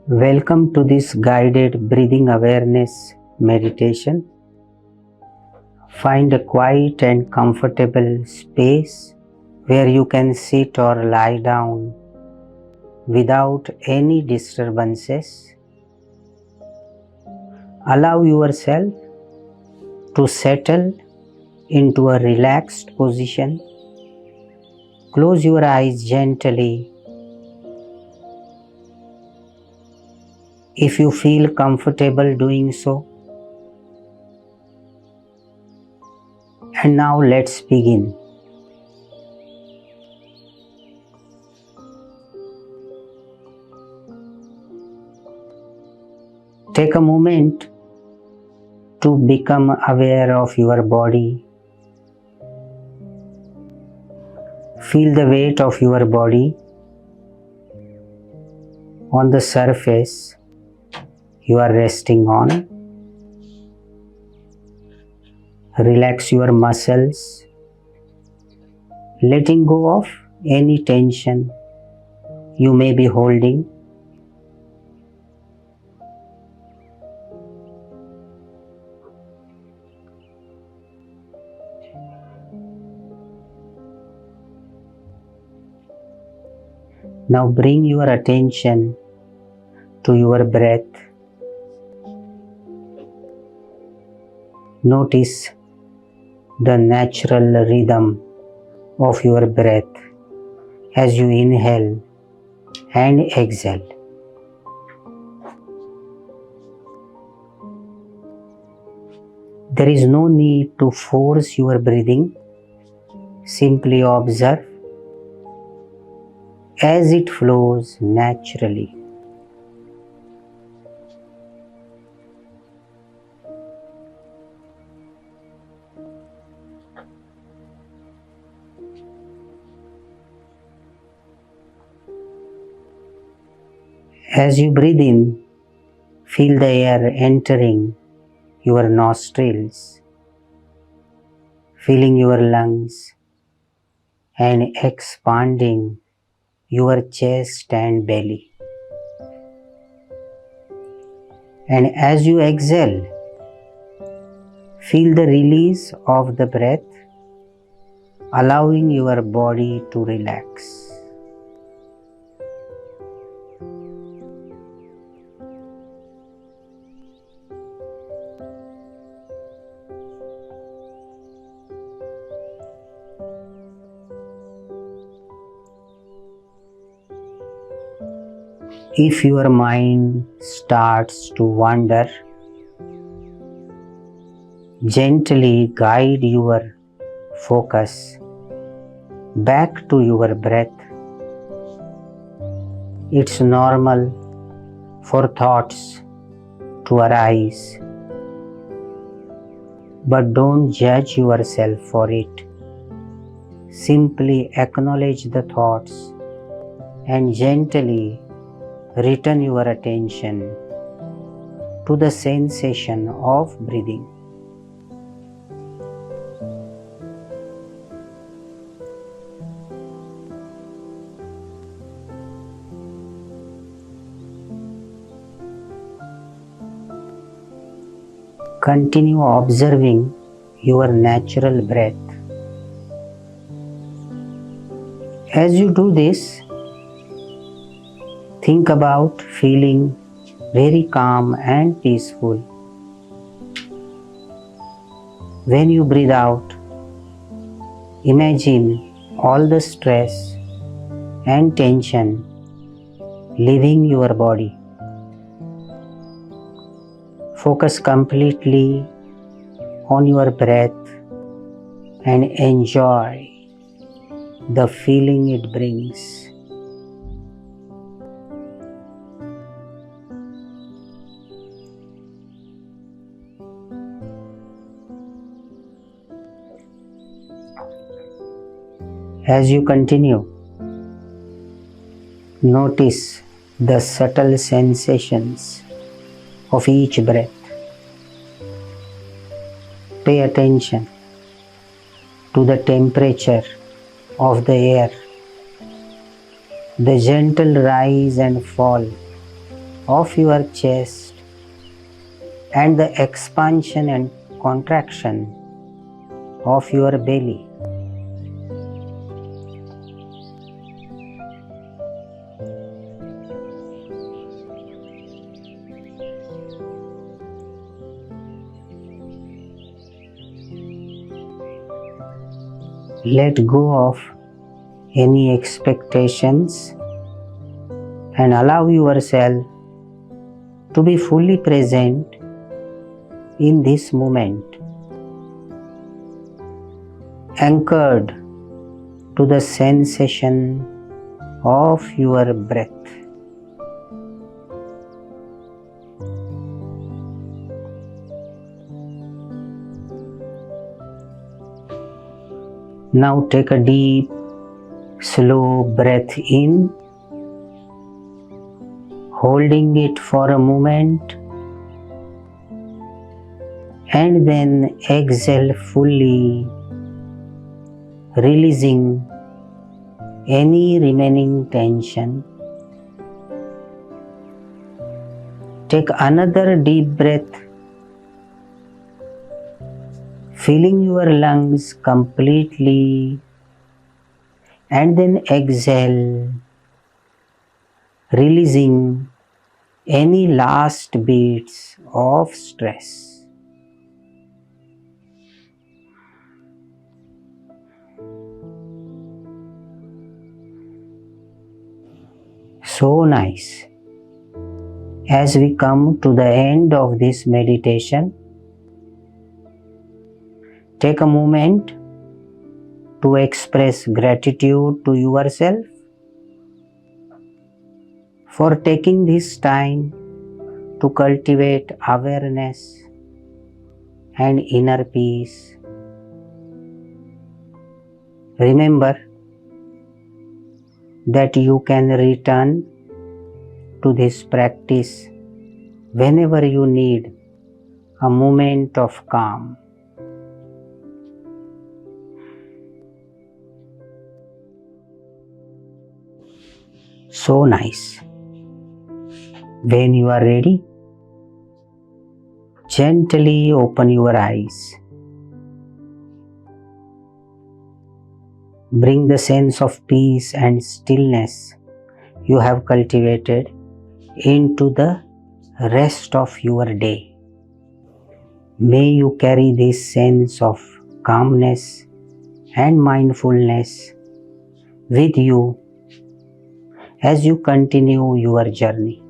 Welcome to this guided breathing awareness meditation. Find a quiet and comfortable space where you can sit or lie down without any disturbances. Allow yourself to settle into a relaxed position. Close your eyes gently. If you feel comfortable doing so. And now let's begin. Take a moment to become aware of your body. Feel the weight of your body on the surface you are resting on. Relax your muscles, letting go of any tension you may be holding. Now bring your attention to your breath. Notice the natural rhythm of your breath as you inhale and exhale. There is no need to force your breathing. Simply observe as it flows naturally. As you breathe in, feel the air entering your nostrils, filling your lungs and expanding your chest and belly. And as you exhale, feel the release of the breath, allowing your body to relax. If your mind starts to wander, gently guide your focus back to your breath. It's normal for thoughts to arise, but don't judge yourself for it. Simply acknowledge the thoughts and gently return your attention to the sensation of breathing. Continue observing your natural breath. As you do this, think about feeling very calm and peaceful. When you breathe out, imagine all the stress and tension leaving your body. Focus completely on your breath and enjoy the feeling it brings. As you continue, notice the subtle sensations of each breath. Pay attention to the temperature of the air, the gentle rise and fall of your chest and the expansion and contraction of your belly. Let go of any expectations and allow yourself to be fully present in this moment, anchored to the sensation of your breath. Now take a deep, slow breath in, holding it for a moment, and then exhale fully, releasing any remaining tension. Take another deep breath, filling your lungs completely, and then exhale, releasing any last bits of stress. So nice. As we come to the end of this meditation, take a moment to express gratitude to yourself for taking this time to cultivate awareness and inner peace. Remember that you can return to this practice whenever you need a moment of calm. So nice. When you are ready, gently open your eyes. Bring the sense of peace and stillness you have cultivated into the rest of your day. May you carry this sense of calmness and mindfulness with you as you continue your journey.